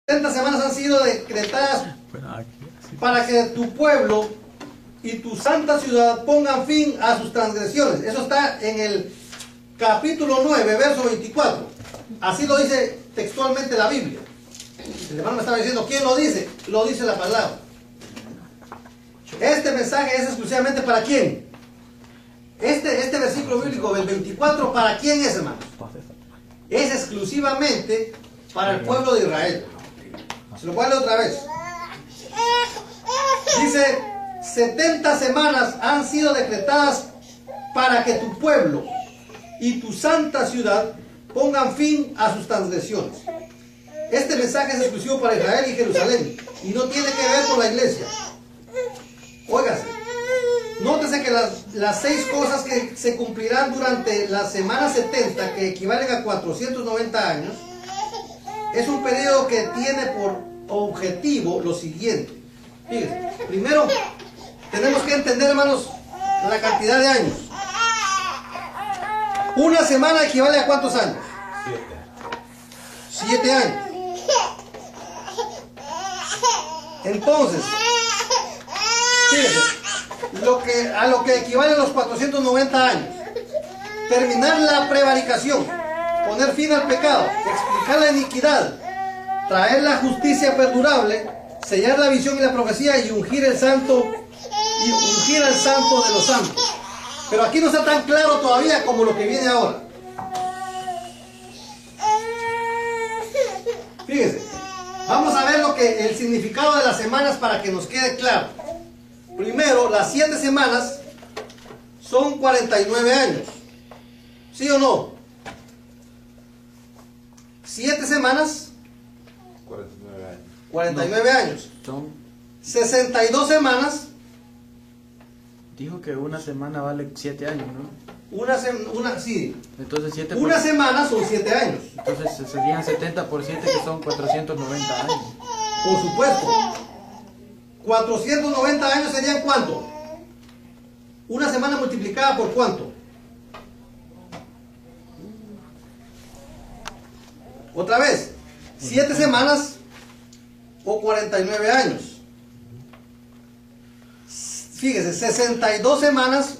70 semanas han sido decretadas para que tu pueblo y tu santa ciudad pongan fin a sus transgresiones. Eso está en el capítulo 9, verso 24. Así lo dice textualmente la Biblia. El hermano me estaba diciendo, ¿quién lo dice? Lo dice la palabra. Este mensaje es exclusivamente para quién. Este versículo bíblico del 24, ¿para quién es, hermano? Es exclusivamente para el pueblo de Israel. Se lo voy a leer otra vez. Dice, 70 semanas han sido decretadas para que tu pueblo y tu santa ciudad pongan fin a sus transgresiones. Este mensaje es exclusivo para Israel y Jerusalén y no tiene que ver con la iglesia. Óigase, nótese que las 6 cosas que se cumplirán durante la semana 70, que equivalen a 490 años, es un periodo que tiene por objetivo lo siguiente. Fíjense, primero tenemos que entender, hermanos, la cantidad de años. Una semana equivale a ¿cuántos años? 7 años. Entonces, fíjense, a lo que equivalen los 490 años. Terminar la prevaricación, poner fin al pecado, explicar la iniquidad, traer la justicia perdurable, sellar la visión y la profecía y ungir al santo de los santos. Pero aquí no está tan claro todavía como lo que viene ahora. Fíjense, vamos a ver el significado de las semanas para que nos quede claro. Primero, las 7 semanas son 49 años. ¿Sí o no? 7 semanas, 49 años. 62 semanas. Dijo que una semana vale 7 años, ¿no? Sí. Entonces 7 Una semana son 7 años. Entonces serían 70 por 7, que son 490 años. Por supuesto. 490 años serían ¿cuánto? Una semana multiplicada por ¿cuánto? Otra vez, 7 semanas o 49 años. Fíjese, 62 semanas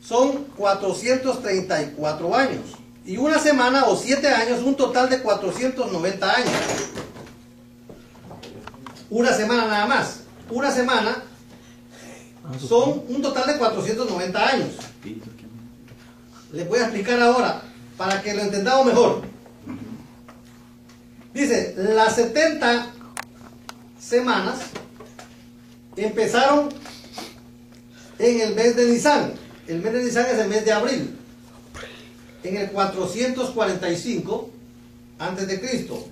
son 434 años. Y una semana o 7 años, un total de 490 años. Una semana nada más. Una semana son un total de 490 años. Les voy a explicar ahora para que lo entendamos mejor. Dice, las 70 semanas empezaron en el mes de Nisan. El mes de Nisan es el mes de abril. En el 445 antes de Cristo.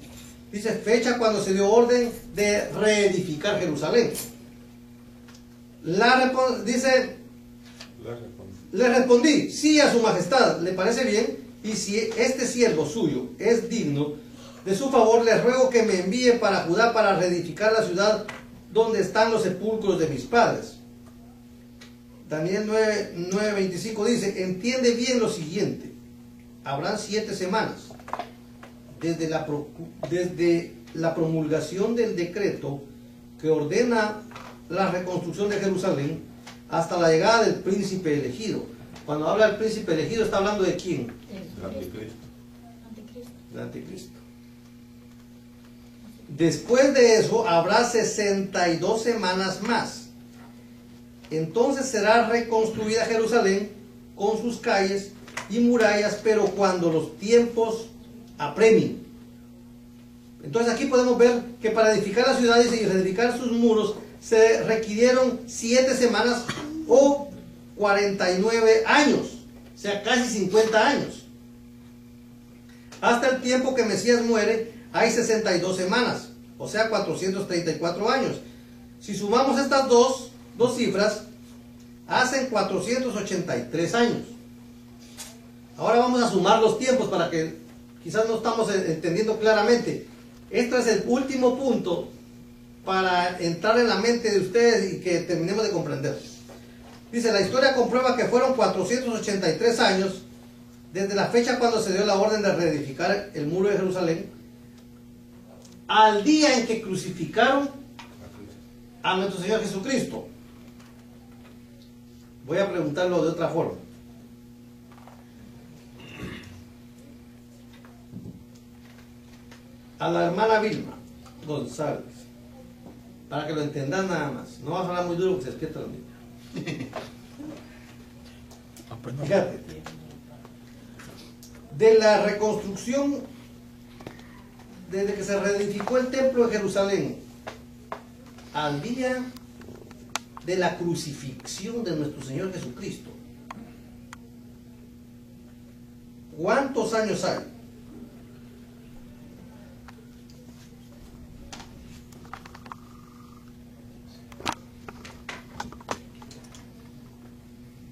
Dice, fecha cuando se dio orden de reedificar Jerusalén. Le respondí, sí a su majestad, ¿le parece bien? Y si este siervo suyo es digno de su favor, le ruego que me envíe para Judá para reedificar la ciudad donde están los sepulcros de mis padres. Daniel 9:25 dice, entiende bien lo siguiente, habrán 7 semanas desde la promulgación del decreto que ordena la reconstrucción de Jerusalén hasta la llegada del príncipe elegido. Cuando habla del príncipe elegido, ¿está hablando de quién? El anticristo. Del anticristo. Después de eso habrá 62 semanas más. Entonces será reconstruida Jerusalén con sus calles y murallas, pero cuando los tiempos apremien. Entonces aquí podemos ver que para edificar la ciudad y reedificar sus muros se requirieron 7 semanas o 49 años, o sea, casi 50 años. Hasta el tiempo que Mesías muere hay 62 semanas, o sea, 434 años. Si sumamos estas dos cifras, hacen 483 años. Ahora vamos a sumar los tiempos para que quizás no estamos entendiendo claramente. Esto es el último punto para entrar en la mente de ustedes y que terminemos de comprender. Dice, la historia comprueba que fueron 483 años desde la fecha cuando se dio la orden de reedificar el muro de Jerusalén al día en que crucificaron a nuestro Señor Jesucristo. Voy a preguntarlo de otra forma. A la hermana Vilma González, para que lo entendan nada más. No vas a hablar muy duro porque se despierta la niña. Fíjate, de la reconstrucción, desde que se reedificó el templo de Jerusalén al día de la crucifixión de nuestro Señor Jesucristo, ¿cuántos años hay?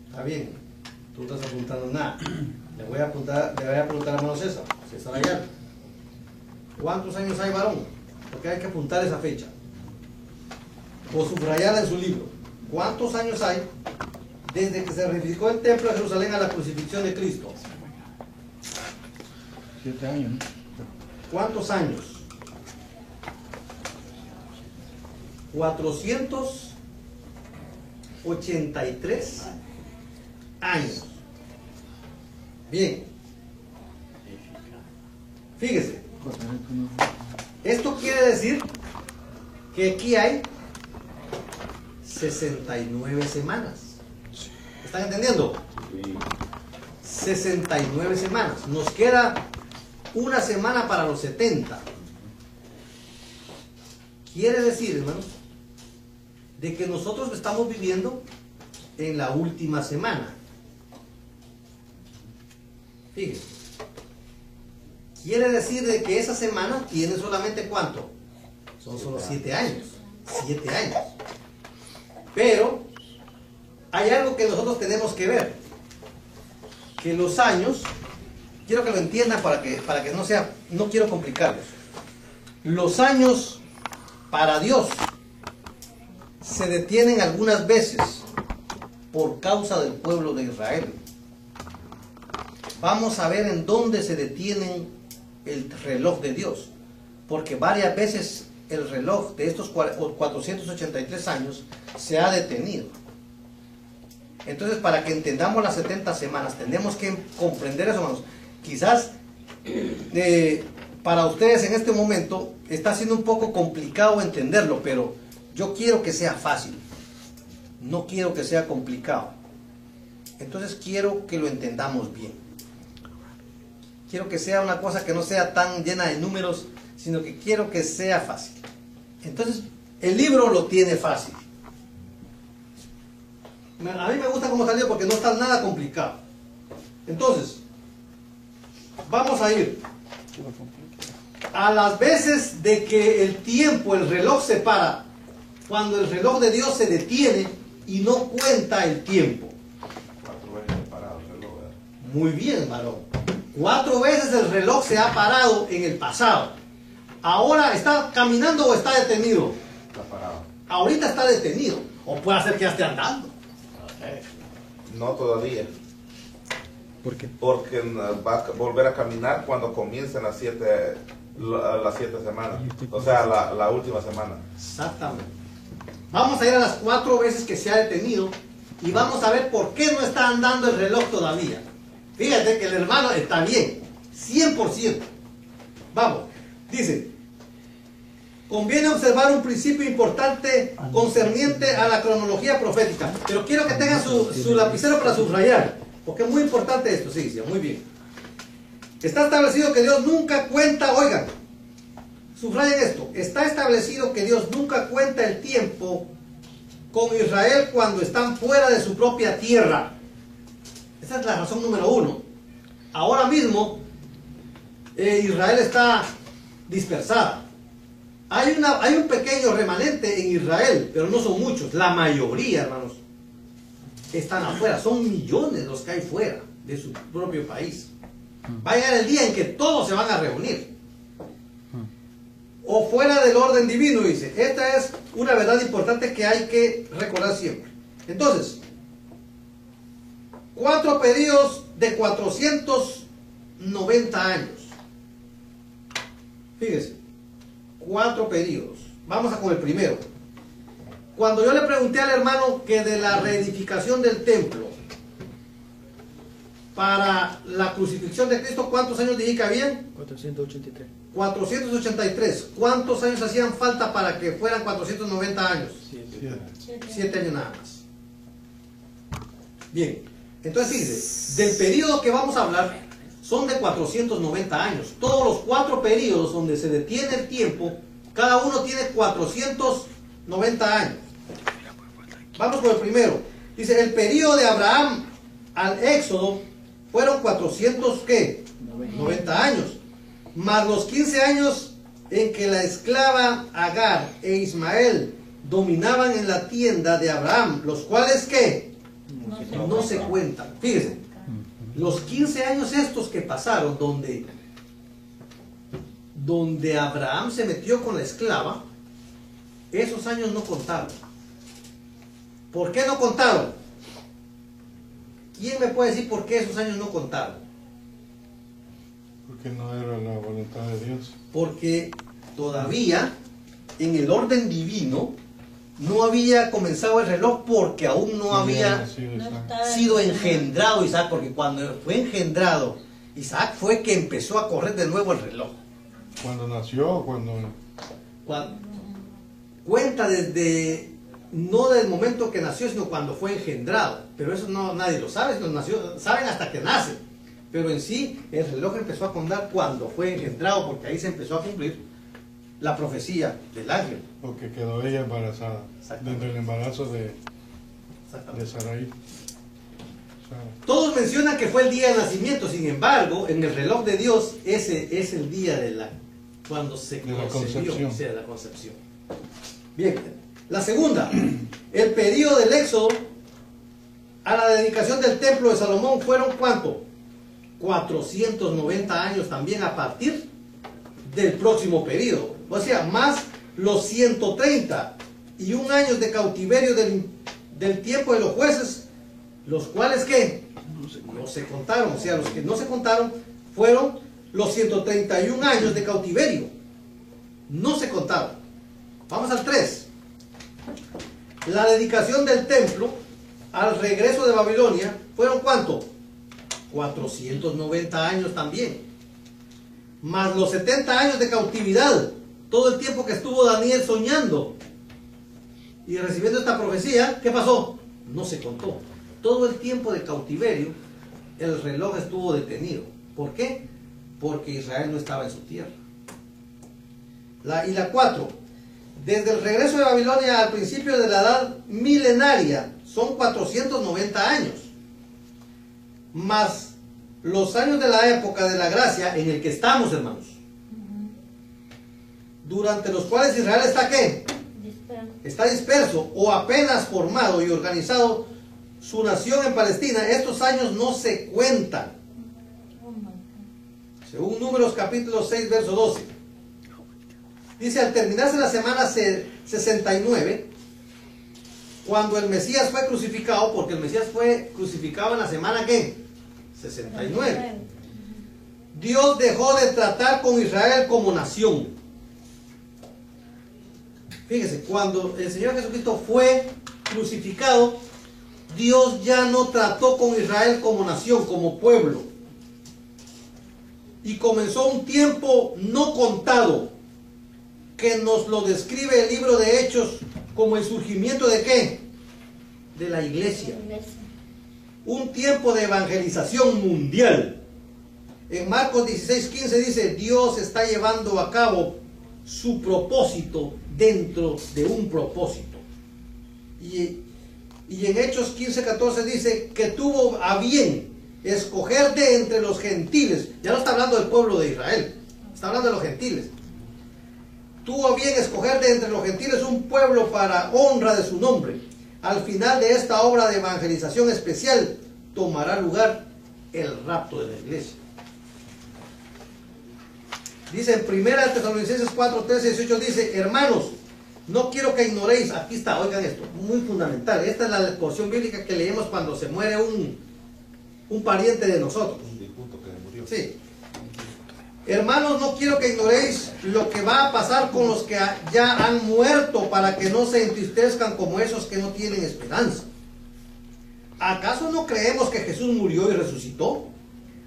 Está bien, tú no estás apuntando nada. Le voy a preguntar a hermano César Ayala. ¿Cuántos años hay, varón? Porque hay que apuntar esa fecha. O subrayarla en su libro. ¿Cuántos años hay desde que se reedificó el templo de Jerusalén a la crucifixión de Cristo? 7 años, ¿no? ¿Cuántos años? 483 años. Bien. Fíjese. Esto quiere decir que aquí hay 69 semanas. ¿Están entendiendo? 69 semanas. Nos queda una semana para los 70. Quiere decir, hermanos, de que nosotros estamos viviendo en la última semana. Fíjense. Quiere decir de que esa semana tiene solamente ¿cuánto? Son solo 7 años. 7 años. Pero hay algo que nosotros tenemos que ver. Que los años, quiero que lo entiendan para que no sea, no quiero complicarlos. Los años para Dios se detienen algunas veces por causa del pueblo de Israel. Vamos a ver en dónde se detienen el reloj de Dios, porque varias veces el reloj de estos 483 años se ha detenido. Entonces, para que entendamos las 70 semanas, tenemos que comprender eso, hermanos. Quizás para ustedes en este momento está siendo un poco complicado entenderlo, pero yo quiero que sea fácil. No quiero que sea complicado. Entonces quiero que lo entendamos bien. Quiero que sea una cosa que no sea tan llena de números, sino que quiero que sea fácil. Entonces, el libro lo tiene fácil. A mí me gusta cómo salió porque no está nada complicado. Entonces, vamos a ir a las veces de que el tiempo, el reloj se para, cuando el reloj de Dios se detiene y no cuenta el tiempo. 4 veces parado el reloj, ¿verdad? Muy bien, varón. 4 veces el reloj se ha parado en el pasado. Ahora está caminando o está detenido. Está parado. Ahorita está detenido. O puede ser que ya esté andando. No todavía. ¿Por qué? Porque va a volver a caminar cuando comiencen las 7 semanas. O sea, la última semana. Exactamente. Vamos a ir a las 4 veces que se ha detenido y vamos a ver por qué no está andando el reloj todavía. Fíjate que el hermano está bien, 100%. Vamos, dice, conviene observar un principio importante concerniente a la cronología profética. Pero quiero que tengan su lapicero para subrayar, porque es muy importante esto, sí, sí, muy bien. Está establecido que Dios nunca cuenta, oigan, subrayen esto, está establecido que Dios nunca cuenta el tiempo con Israel cuando están fuera de su propia tierra. Esa es la razón número 1. Ahora mismo Israel está dispersada. Hay un pequeño remanente en Israel, pero no son muchos. La mayoría, hermanos, están afuera. Son millones los que hay fuera de su propio país. Va a llegar el día en que todos se van a reunir. O fuera del orden divino, dice. Esta es una verdad importante que hay que recordar siempre. Entonces, 4 periodos de 490 años. Fíjese. 4 periodos. Vamos a con el primero. Cuando yo le pregunté al hermano que de la reedificación del templo para la crucifixión de Cristo, ¿cuántos años dije que habían? 483. 483. ¿Cuántos años hacían falta para que fueran 490 años? 7 años nada más. Bien, entonces fíjense, del periodo que vamos a hablar son de 490 años. Todos los 4 periodos donde se detiene el tiempo, cada uno tiene 490 años. Vamos con el primero. Dice, el periodo de Abraham al Éxodo fueron 490 años, más los 15 años en que la esclava Agar e Ismael dominaban en la tienda de Abraham, los cuales ¿qué? No se cuentan. Fíjense, los 15 años estos que pasaron donde Abraham se metió con la esclava, esos años no contaron. ¿Por qué no contaron? ¿Quién me puede decir por qué esos años no contaron? Porque no era la voluntad de Dios. Porque todavía en el orden divino no había comenzado el reloj, porque aún no había sido engendrado Isaac, porque cuando fue engendrado Isaac fue que empezó a correr de nuevo el reloj. ¿Cuando nació? Cuenta desde, no del momento que nació, sino cuando fue engendrado. Pero eso no nadie lo sabe, sino saben hasta que nace. Pero en sí, el reloj empezó a contar cuando fue engendrado, porque ahí se empezó a cumplir la profecía del ángel. Porque quedó ella embarazada, desde el embarazo de Sarai. Todos mencionan que fue el día del nacimiento, sin embargo, en el reloj de Dios, ese es el día cuando se concebió, o sea, la concepción. Bien, la segunda, el periodo del Éxodo a la dedicación del templo de Salomón fueron ¿cuánto? 490 años también a partir del próximo periodo. O sea, más los 131 años de cautiverio del tiempo de los jueces, los cuales ¿qué? No se contaron. O sea, los que no se contaron fueron los 131 años de cautiverio. No se contaron. Vamos al 3. La dedicación del templo al regreso de Babilonia fueron ¿cuánto? 490 años también. Más los 70 años de cautividad. Todo el tiempo que estuvo Daniel soñando y recibiendo esta profecía, ¿qué pasó? No se contó. Todo el tiempo de cautiverio, el reloj estuvo detenido. ¿Por qué? Porque Israel no estaba en su tierra. Y la 4. Desde el regreso de Babilonia al principio de la edad milenaria, son 490 años. Más los años de la época de la gracia en el que estamos, hermanos. Durante los cuales Israel está ¿qué? Está disperso o apenas formado y organizado su nación en Palestina. Estos años no se cuentan. Según Números capítulo 6, verso 12. Dice, al terminarse la semana 69, cuando el Mesías fue crucificado, porque el Mesías fue crucificado en la semana ¿qué? 69. Dios dejó de tratar con Israel como nación. Fíjese, cuando el Señor Jesucristo fue crucificado, Dios ya no trató con Israel como nación, como pueblo. Y comenzó un tiempo no contado, que nos lo describe el libro de Hechos como el surgimiento de ¿qué? De la iglesia. Un tiempo de evangelización mundial. En Marcos 16:15 dice, Dios está llevando a cabo su propósito dentro de un propósito. Y en Hechos 15:14 dice que tuvo a bien escoger de entre los gentiles. Ya no está hablando del pueblo de Israel, está hablando de los gentiles. Tuvo a bien escoger de entre los gentiles un pueblo para honra de su nombre. Al final de esta obra de evangelización especial tomará lugar el rapto de la iglesia. Dice en 1 Tesalonicenses 4, 13, 18, dice, hermanos, no quiero que ignoréis, aquí está, oigan esto, muy fundamental. Esta es la porción bíblica que leemos cuando se muere un pariente de nosotros. Un difunto que murió. Sí. Hermanos, no quiero que ignoréis lo que va a pasar con los que ya han muerto, para que no se entristezcan como esos que no tienen esperanza. ¿Acaso no creemos que Jesús murió y resucitó?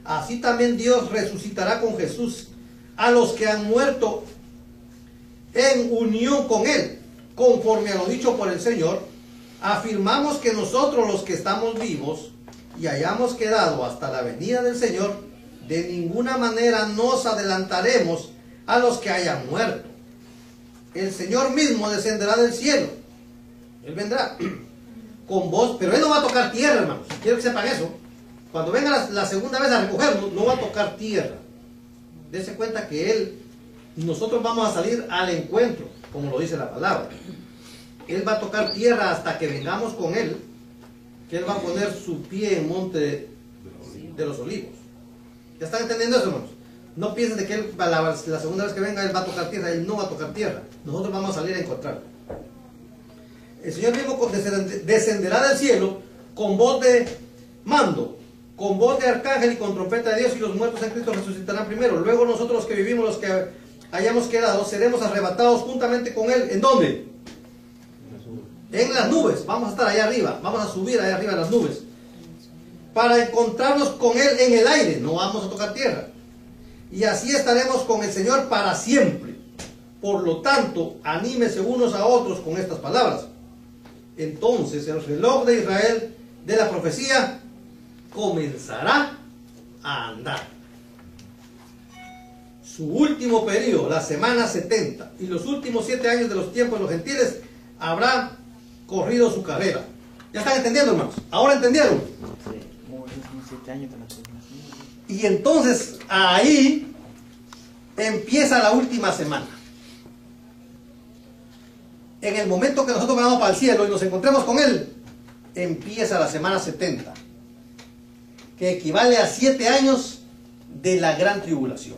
Así también Dios resucitará con Jesús a los que han muerto en unión con Él, conforme a lo dicho por el Señor. Afirmamos que nosotros, los que estamos vivos y hayamos quedado hasta la venida del Señor, de ninguna manera nos adelantaremos a los que hayan muerto. El Señor mismo descenderá del cielo. Él vendrá con voz, pero Él no va a tocar tierra, hermanos. Quiero que sepan eso. Cuando venga la segunda vez a recogernos, no va a tocar tierra. Dense cuenta que Él, nosotros vamos a salir al encuentro, como lo dice la palabra. Él va a tocar tierra hasta que vengamos con Él, que Él va a poner su pie en monte de los olivos. ¿Ya están entendiendo eso, hermanos? No piensen de que Él, la segunda vez que venga, Él va a tocar tierra. Él no va a tocar tierra. Nosotros vamos a salir a encontrar. El Señor mismo descenderá del cielo con voz de mando, con voz de arcángel y con trompeta de Dios, y los muertos en Cristo resucitarán primero. Luego nosotros, los que vivimos, los que hayamos quedado, seremos arrebatados juntamente con Él. ¿En dónde? En las nubes. Vamos a estar allá arriba. Vamos a subir allá arriba en las nubes, para encontrarnos con Él en el aire. No vamos a tocar tierra. Y así estaremos con el Señor para siempre. Por lo tanto, anímese unos a otros con estas palabras. Entonces el reloj de Israel de la profecía comenzará a andar. Su último periodo, la semana 70, y los últimos 7 años de los tiempos de los gentiles, habrá corrido su carrera. ¿Ya están entendiendo, hermanos? ¿Ahora entendieron? Sí, como unos 7 años de la tribulación. Y entonces ahí empieza la última semana. En el momento que nosotros vamos para el cielo y nos encontremos con Él, empieza la semana 70, que equivale a 7 años de la gran tribulación.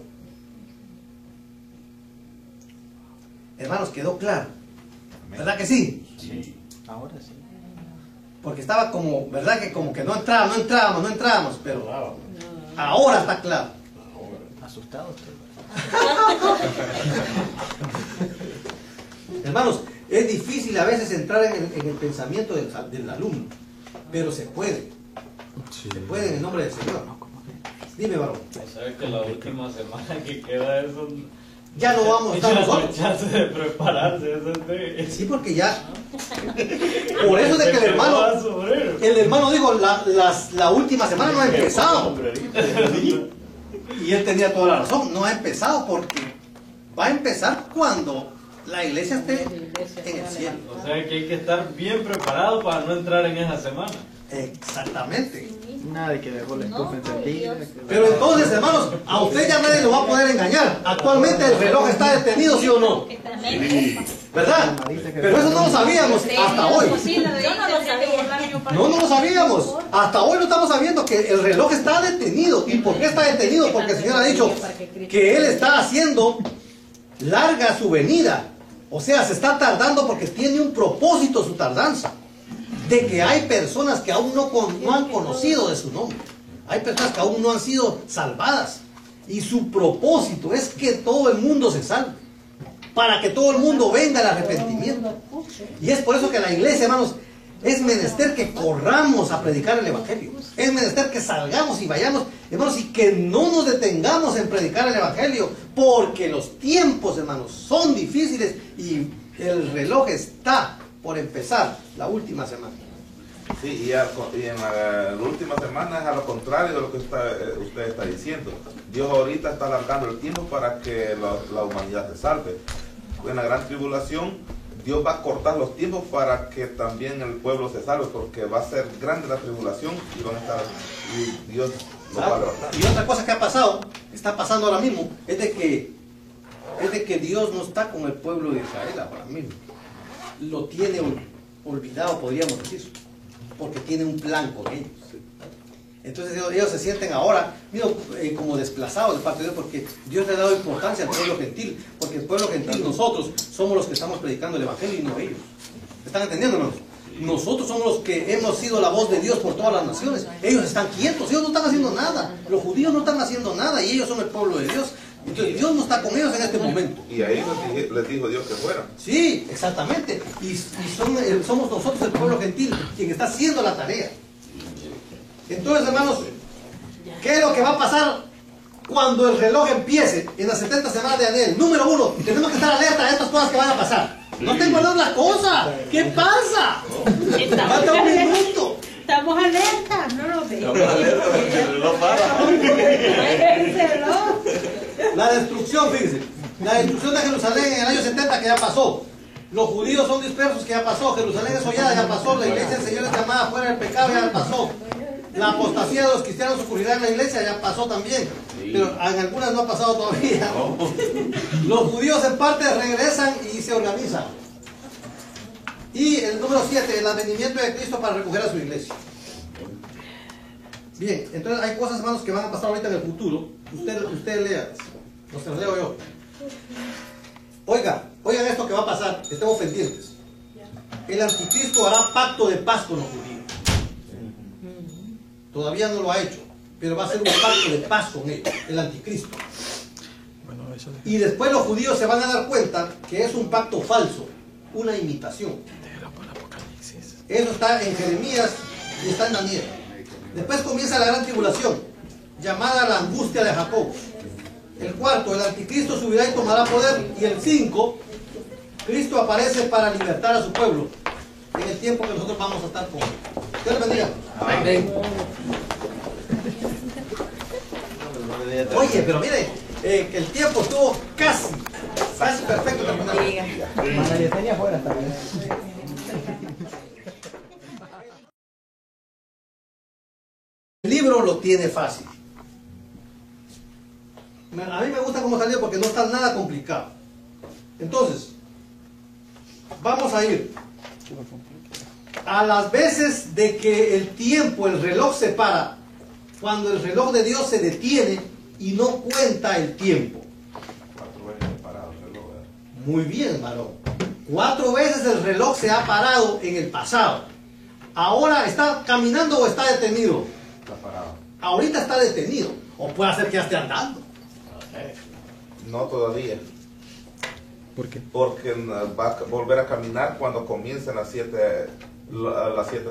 Hermanos, quedó claro, ¿verdad que sí? Sí, ahora sí. Porque estaba como, ¿verdad? Que como que no entrábamos, pero ahora está claro. Asustado estoy. Hermanos, es difícil a veces entrar en el pensamiento del alumno, pero se puede. Sí. Se puede en el nombre del Señor. Dime, varón. O sea que la última semana que queda es un... Ya no vamos a estar nosotros. chance de prepararse. Eso es Sí, porque ya. Por eso de que el hermano dijo, la última semana no ha empezado. Y él tenía toda la razón, no ha empezado porque va a empezar cuando la iglesia esté en el cielo. O sea que hay que estar bien preparado para no entrar en esa semana. Exactamente. Nada de que dejó la estufa encendida. Pero entonces, hermanos, a usted ya nadie lo va a poder engañar. Actualmente el reloj está detenido, ¿sí o no? ¿Verdad? Pero eso no lo sabíamos hasta hoy. Yo no lo sabía. No lo sabíamos. Hasta hoy no estamos sabiendo que el reloj está detenido. ¿Y por qué está detenido? Porque el Señor ha dicho que Él está haciendo larga su venida. O sea, se está tardando porque tiene un propósito su tardanza. De que hay personas que aún no han conocido de su nombre. Hay personas que aún no han sido salvadas. Y su propósito es que todo el mundo se salve. Para que todo el mundo venga al arrepentimiento. Y es por eso que la iglesia, hermanos, es menester que corramos a predicar el Evangelio. Es menester que salgamos y vayamos, hermanos, y que no nos detengamos en predicar el Evangelio. Porque los tiempos, hermanos, son difíciles y el reloj está por empezar la última semana. Sí, y en la última semana es a lo contrario de lo que usted está diciendo. Dios ahorita está alargando el tiempo para que la humanidad se salve. En la gran tribulación, Dios va a cortar los tiempos para que también el pueblo se salve, porque va a ser grande la tribulación y van a estar, y Dios lo va a levantar. Y otra cosa que ha pasado, está pasando ahora mismo, es de que Dios no está con el pueblo de Israel ahora mismo. Lo tiene olvidado, podríamos decir, porque tiene un plan con ellos. Entonces ellos se sienten ahora como desplazados de parte de Dios, porque Dios le ha dado importancia al pueblo gentil, porque el pueblo gentil, nosotros somos los que estamos predicando el Evangelio y no ellos. ¿Están entendiendo, hermanos? Nosotros somos los que hemos sido la voz de Dios por todas las naciones. Ellos están quietos, ellos no están haciendo nada. Los judíos no están haciendo nada y ellos son el pueblo de Dios. Entonces Dios no está con ellos en este momento. Y ahí les dijo Dios que fueran. Sí, exactamente. Y somos nosotros, el pueblo gentil, quien está haciendo la tarea. Entonces, hermanos, ¿qué es lo que va a pasar cuando el reloj empiece en las 70 semanas de Daniel? Número uno, tenemos que estar alerta a estas cosas que van a pasar. No estén guardando las cosas. ¿Qué pasa? Falta un minuto. Estamos alerta, no lo veo. Estamos alerta porque el reloj para. La destrucción, fíjense. La destrucción de Jerusalén en el año 70 que ya pasó. Los judíos son dispersos que ya pasó. Jerusalén es hollada, ya pasó. La iglesia del Señor es llamada fuera del pecado, ya pasó. La apostasía de los cristianos ocurrirá en la iglesia, ya pasó también. Pero en algunas no ha pasado todavía. Los judíos en parte regresan y se organizan. Y el número 7, el advenimiento de Cristo para recoger a su iglesia. Bien, entonces hay cosas, hermanos, que van a pasar ahorita en el futuro. Usted lea, no se los leo yo. Oigan esto que va a pasar, estemos pendientes. El anticristo hará pacto de paz con los judíos. Todavía no lo ha hecho, pero va a ser un pacto de paz con ellos, el anticristo. Bueno, eso Y después los judíos se van a dar cuenta que es un pacto falso, una imitación. Eso está en Jeremías y está en Daniel. Después comienza la gran tribulación, llamada la angustia de Jacob. El cuarto, el anticristo subirá y tomará poder. Y el 5, Cristo aparece para libertar a su pueblo en el tiempo que nosotros vamos a estar con él. Dios les bendiga. Amén. Oye, pero mire, que el tiempo estuvo casi perfecto terminado. María tenía afuera también. El libro lo tiene fácil. A mí me gusta cómo salió porque no está nada complicado. Entonces, vamos a ir a las veces de que el tiempo, el reloj se para, cuando el reloj de Dios se detiene y no cuenta el tiempo. 4 veces parado el reloj, ¿verdad? Muy bien, varón. 4 veces el reloj se ha parado en el pasado. Ahora está caminando o está detenido. Está parado. Ahorita está detenido. O puede ser que ya esté andando. No todavía. ¿Por qué? Porque va a volver a caminar cuando comiencen las 7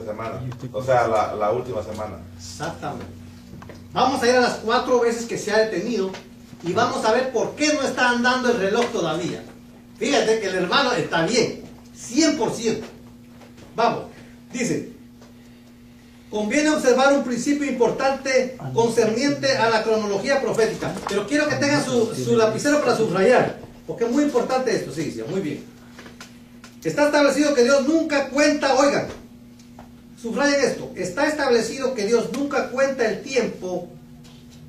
semanas. O sea, la última semana. Exactamente. Vamos a ir a las 4 veces que se ha detenido y vamos a ver por qué no está andando el reloj todavía. Fíjate que el hermano está bien, 100%. Vamos, dice, conviene observar un principio importante concerniente a la cronología profética. Pero quiero que tengan su lapicero para subrayar, porque es muy importante esto, sí, muy bien. Está establecido que Dios nunca cuenta, oigan, subrayen esto, está establecido que Dios nunca cuenta el tiempo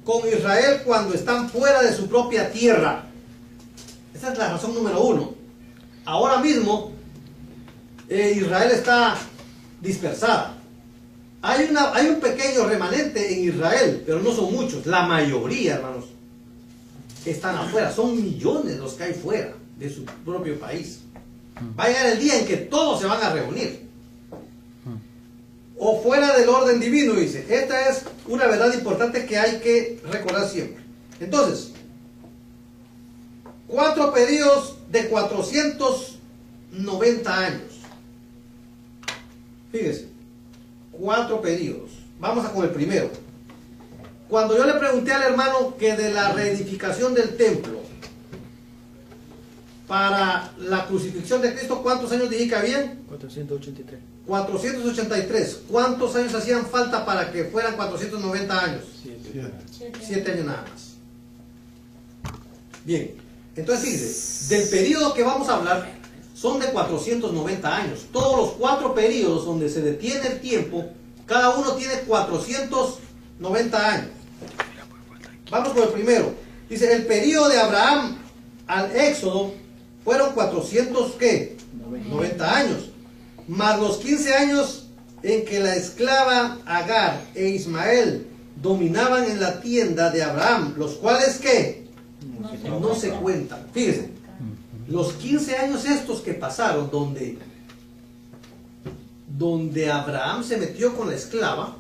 con Israel cuando están fuera de su propia tierra. Esa es la razón número 1. Ahora mismo Israel está dispersada. Hay un pequeño remanente en Israel, pero no son muchos. La mayoría, hermanos, están afuera. Son millones los que hay fuera de su propio país. Va a llegar el día en que todos se van a reunir. O fuera del orden divino, dice. Esta es una verdad importante que hay que recordar siempre. Entonces, 4 periodos de 490 años. Fíjese, 4 periodos. Vamos a con el primero. Cuando yo le pregunté al hermano que de la reedificación del templo para la crucifixión de Cristo, ¿cuántos años dije que habían? 483. 483. ¿Cuántos años hacían falta para que fueran 490 años? 7 años nada más. Bien, entonces fíjense, del periodo que vamos a hablar son de 490 años. Todos los 4 periodos donde se detiene el tiempo, cada uno tiene 490 años. Vamos con el primero. Dice, el periodo de Abraham al Éxodo fueron 490 años, más los 15 años en que la esclava Agar e Ismael dominaban en la tienda de Abraham, los cuales ¿qué? No se cuentan. Fíjense, los 15 años estos que pasaron donde Abraham se metió con la esclava,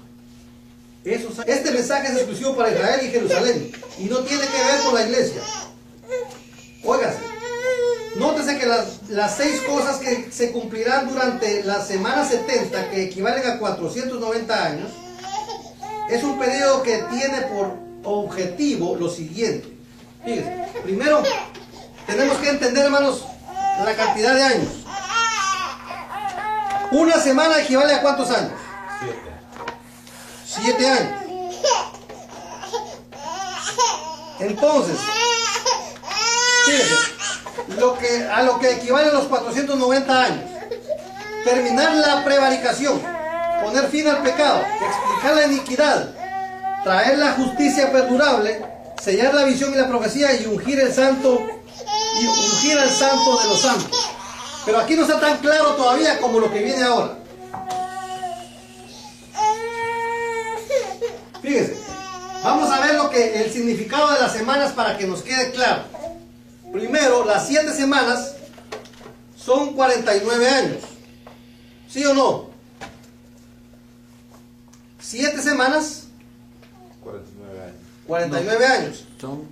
este mensaje es exclusivo para Israel y Jerusalén y no tiene que ver con la iglesia. acuérdense que las 6 cosas que se cumplirán durante la semana 70, que equivalen a 490 años, es un periodo que tiene por objetivo lo siguiente. Fíjense, primero tenemos que entender, hermanos, la cantidad de años. Una semana equivale a ¿cuántos años? 7 años. Entonces, fíjense, a lo que equivalen los 490 años. Terminar la prevaricación, poner fin al pecado, explicar la iniquidad, traer la justicia perdurable, sellar la visión y la profecía y ungir al santo de los santos. Pero aquí no está tan claro todavía como lo que viene ahora. Fíjense, vamos a ver el significado de las semanas para que nos quede claro. Primero, las 7 semanas son 49 años. ¿Sí o no? 7 semanas, 49 años. Son,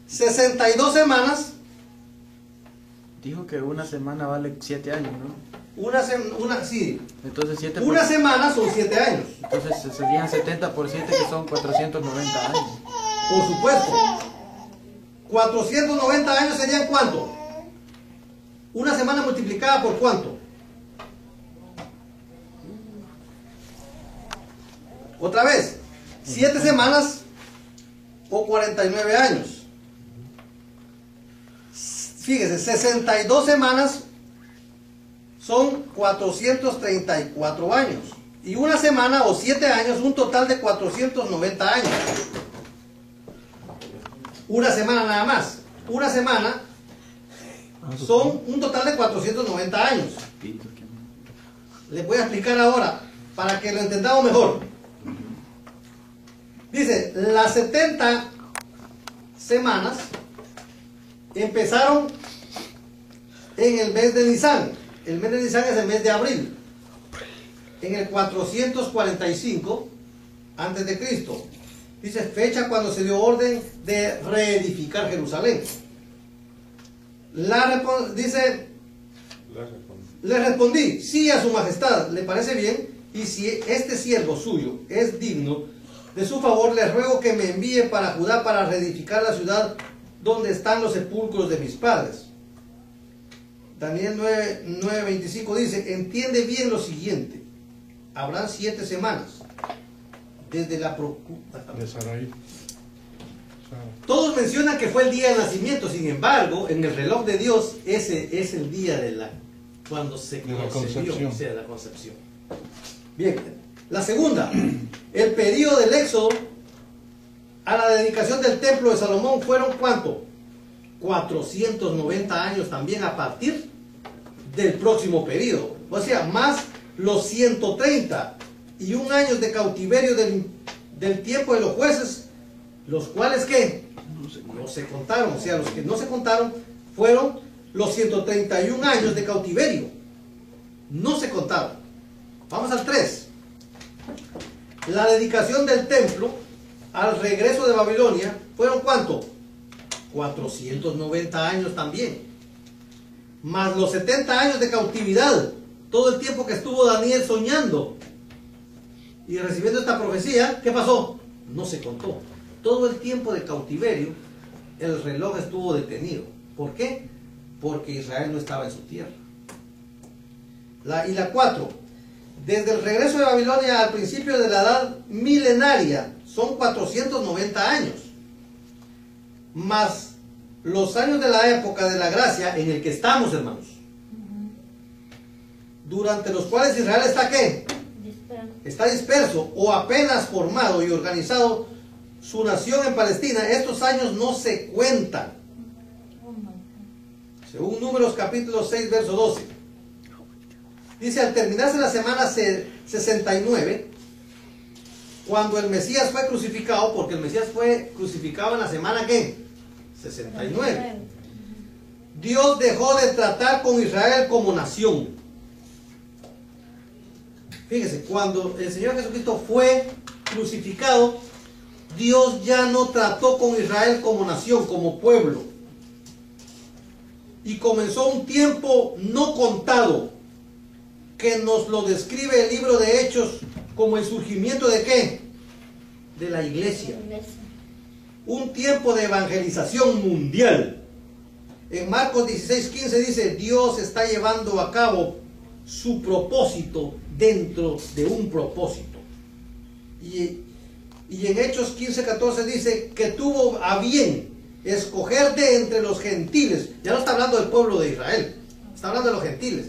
62 semanas. dijo que una semana vale 7 años, ¿no? Sí. Entonces 7 Una semana son 7 años. Entonces serían 70 por 7, que son 490 años. Por supuesto. 490 años serían ¿cuánto? Una semana multiplicada por ¿cuánto? Otra vez, 7 semanas o 49 años. Fíjese, 62 semanas son 434 años. Y una semana o 7 años, un total de 490 años. Una semana nada más. Una semana son un total de 490 años. Les voy a explicar ahora para que lo entendamos mejor. Dice, las 70 semanas empezaron en el mes de Nisan. El mes de Nisan es el mes de abril. En el 445 antes de Cristo. Dice, fecha cuando se dio orden de reedificar Jerusalén. Dice, le respondí, sí a su majestad, le parece bien, y si este siervo suyo es digno de su favor, le ruego que me envíe para Judá para reedificar la ciudad donde están los sepulcros de mis padres. Daniel 9:25 dice, entiende bien lo siguiente, habrán 7 semanas desde la de Sarai. Todos mencionan que fue el día del nacimiento, sin embargo, en el reloj de Dios, ese es el día cuando se concebió, o sea, la concepción. Bien, la segunda, el periodo del Éxodo a la dedicación del templo de Salomón fueron ¿cuánto? 490 años también a partir del próximo periodo, o sea, más los 131 años de cautiverio del tiempo de los jueces, los cuales ¿qué? No se contaron, o sea, los que no se contaron fueron los 131 años de cautiverio, no se contaron. Vamos al 3. La dedicación del templo al regreso de Babilonia fueron ¿cuánto? 490 años también, más los 70 años de cautividad, todo el tiempo que estuvo Daniel soñando y recibiendo esta profecía. ¿Qué pasó? No se contó. Todo el tiempo de cautiverio el reloj estuvo detenido. ¿Por qué? Porque Israel no estaba en su tierra. Y la 4, desde el regreso de Babilonia al principio de la edad milenaria, son 490 años, más los años de la época de la gracia en el que estamos, hermanos, durante los cuales Israel está ¿qué? Está disperso o apenas formado y organizado su nación en Palestina. Estos años no se cuentan, según Números capítulo 6 verso 12. Dice, al terminarse la semana 69, cuando el Mesías fue crucificado, porque el Mesías fue crucificado en la semana ¿qué? 69. Dios dejó de tratar con Israel como nación. Fíjese, cuando el Señor Jesucristo fue crucificado, Dios ya no trató con Israel como nación, como pueblo. y comenzó un tiempo no contado, que nos lo describe el libro de Hechos como el surgimiento de ¿qué? De la iglesia. Un tiempo de evangelización mundial. En Marcos 16:15 dice, Dios está llevando a cabo su propósito dentro de un propósito. Y en Hechos 15:14 dice que tuvo a bien escoger de entre los gentiles. Ya no está hablando del pueblo de Israel, está hablando de los gentiles.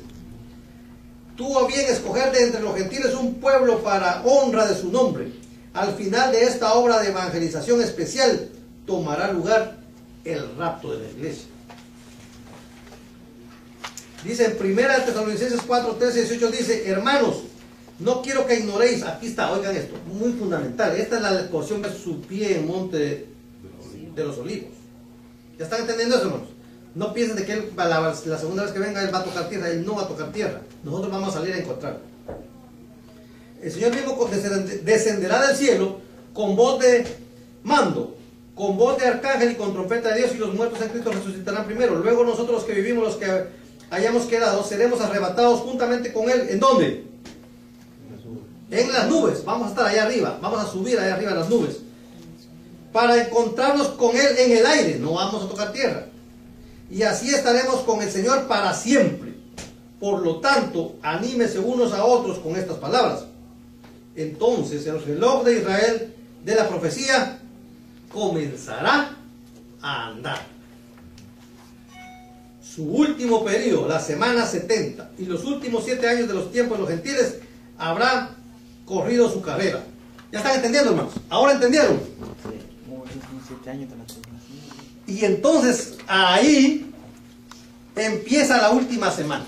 Tuvo a bien escoger de entre los gentiles un pueblo para honra de su nombre. Al final de esta obra de evangelización especial tomará lugar el rapto de la iglesia. Dice en 1 Tesalonicenses 4:13-18 dice, hermanos, no quiero que ignoréis, aquí está, oigan esto, muy fundamental, esta es la porción de su pie en monte de los olivos. ¿Ya están entendiendo eso, hermanos? No piensen de que él, la segunda vez que venga él va a tocar tierra, él no va a tocar tierra, nosotros vamos a salir a encontrar. El Señor mismo descenderá del cielo con voz de mando, con voz de arcángel y con trompeta de Dios, y los muertos en Cristo resucitarán primero. Luego nosotros los que vivimos, los que hayamos quedado, seremos arrebatados juntamente con Él. ¿En dónde? En las nubes. Vamos a estar allá arriba, vamos a subir allá arriba a las nubes, para encontrarnos con Él en el aire. No vamos a tocar tierra. Y así estaremos con el Señor para siempre. Por lo tanto, anímese unos a otros con estas palabras. Entonces el reloj de Israel de la profecía comenzará a andar. Su último periodo, la semana 70, y los últimos 7 años de los tiempos de los gentiles habrá corrido su carrera. ¿Ya están entendiendo, hermanos? ¿Ahora entendieron? Y entonces ahí empieza la última semana.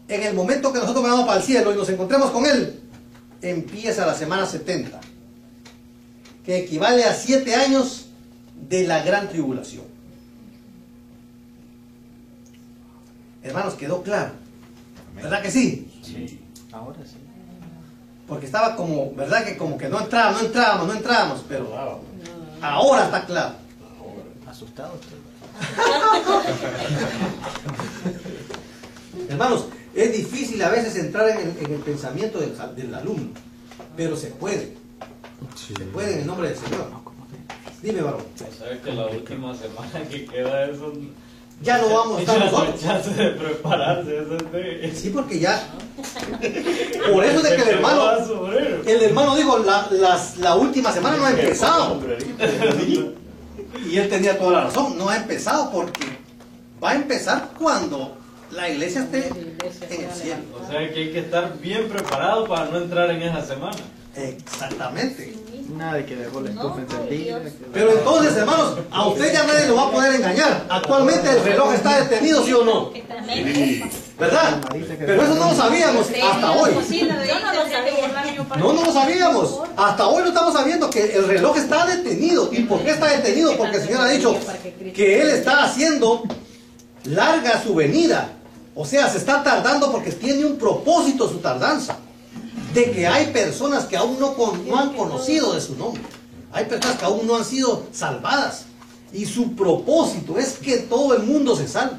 En el momento que nosotros vamos para el cielo y nos encontremos con Él, empieza la semana 70, que equivale a 7 años de la gran tribulación. Hermanos, ¿quedó claro? ¿Verdad que sí? Sí, ahora sí. Porque estaba como, ¿verdad? Que como que no entrábamos, pero ahora está claro. Asustado usted. Hermanos, es difícil a veces entrar en el pensamiento del alumno, pero se puede. Sí. Se puede en el nombre del Señor. Dime, varón. ¿Sabes que la última semana que queda eso? Ya no vamos a estar ya no hay nosotros. chance de prepararse, eso es de... Sí, porque ya. Por eso de que el hermano dijo, la última semana no ha empezado. Y él tenía toda la razón, no ha empezado porque va a empezar cuando la iglesia esté en el cielo. O sea que hay que estar bien preparado para no entrar en esa semana. Exactamente. Nada de que dejó la estufa encendida. Pero entonces, hermanos, a usted ya nadie lo va a poder engañar. Actualmente el reloj está detenido, ¿sí o no? ¿Verdad? Pero eso no lo sabíamos hasta hoy. Yo no lo sabía. No lo sabíamos. Hasta hoy lo estamos sabiendo, que el reloj está detenido. ¿Y por qué está detenido? Porque el Señor ha dicho que Él está haciendo larga su venida. O sea, se está tardando porque tiene un propósito su tardanza. De que hay personas que aún no han conocido de su nombre. Hay personas que aún no han sido salvadas. Y su propósito es que todo el mundo se salve.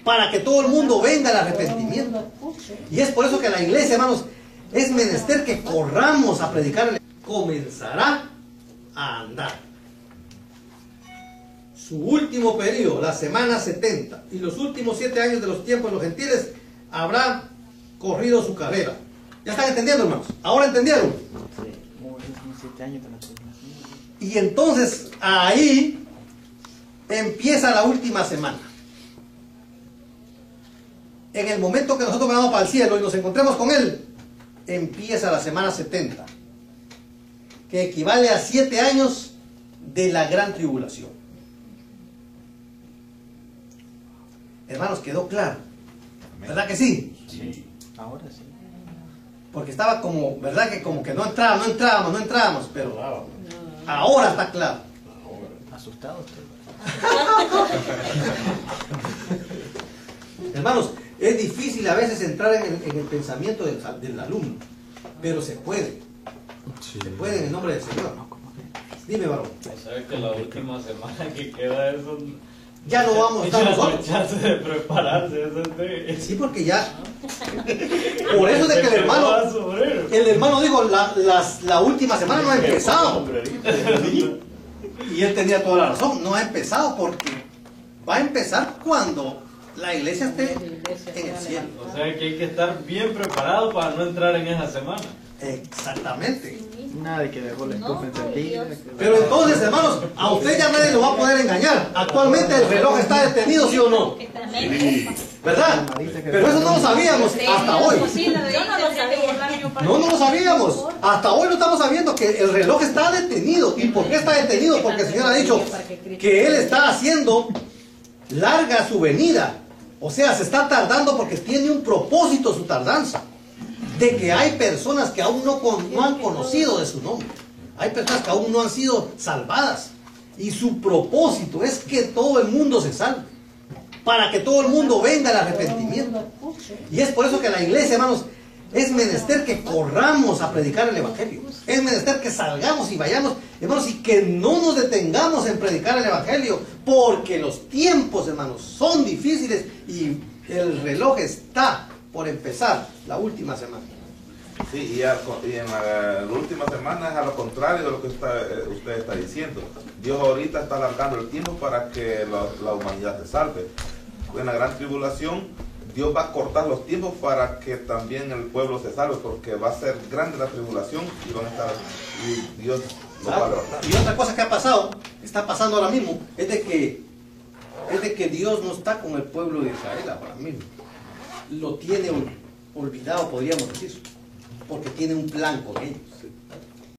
Para que todo el mundo venga al arrepentimiento. Y es por eso que la iglesia, hermanos, es menester que corramos a predicar. Comenzará a andar. Su último periodo, la semana 70, y los últimos 7 años de los tiempos de los gentiles habrá corrido su carrera. ¿Ya están entendiendo, hermanos? ¿Ahora entendieron? Y entonces ahí empieza la última semana. En el momento que nosotros vamos para el cielo y nos encontremos con Él, empieza la semana 70, que equivale a 7 años de la gran tribulación. Hermanos, ¿quedó claro? ¿Verdad que sí? Sí, ahora sí. Porque estaba como, ¿verdad? Que como que no entrábamos, pero ahora está claro. Asustado usted. Hermanos, es difícil a veces entrar en el pensamiento del alumno, pero se puede. Sí. Se puede en el nombre del Señor. Dime, varón. ¿Sabes que la última semana que queda eso? ya no vamos a estar Ya nosotros. chance de prepararse, eso es Sí, porque ya. Por eso de que el hermano dijo, la última semana no ha empezado. Y él tenía toda la razón, no ha empezado porque va a empezar cuando la iglesia esté en el cielo. O sea que hay que estar bien preparado para no entrar en esa semana. Exactamente. Nadie que dejó la estufa encendida. Pero entonces, hermanos, a usted ya nadie lo va a poder engañar. Actualmente el reloj está detenido, ¿sí o no? ¿Verdad? Pero eso no lo sabíamos hasta hoy. Yo no lo sabía. No lo sabíamos. Hasta hoy lo estamos sabiendo que el reloj está detenido. ¿Y por qué está detenido? Porque el Señor ha dicho que Él está haciendo larga su venida. O sea, se está tardando porque tiene un propósito su tardanza. De que hay personas que aún no han conocido de su nombre. Hay personas que aún no han sido salvadas. Y su propósito es que todo el mundo se salve. Para que todo el mundo venga al arrepentimiento. Y es por eso que la iglesia, hermanos, es menester que corramos a predicar el Evangelio. Es menester que salgamos y vayamos, hermanos, y que no nos detengamos en predicar el Evangelio. Porque los tiempos, hermanos, son difíciles y el reloj está por empezar la última semana. Sí, y en la última semana es a lo contrario de lo que usted está diciendo. Dios ahorita está alargando el tiempo para que la humanidad se salve. En la gran tribulación, Dios va a cortar los tiempos para que también el pueblo se salve, porque va a ser grande la tribulación y van a estar, y Dios lo va a lograr. Y otra cosa que ha pasado, está pasando ahora mismo, es de que Dios no está con el pueblo de Israel ahora mismo. Lo tiene olvidado, podríamos decir, porque tiene un plan con ellos.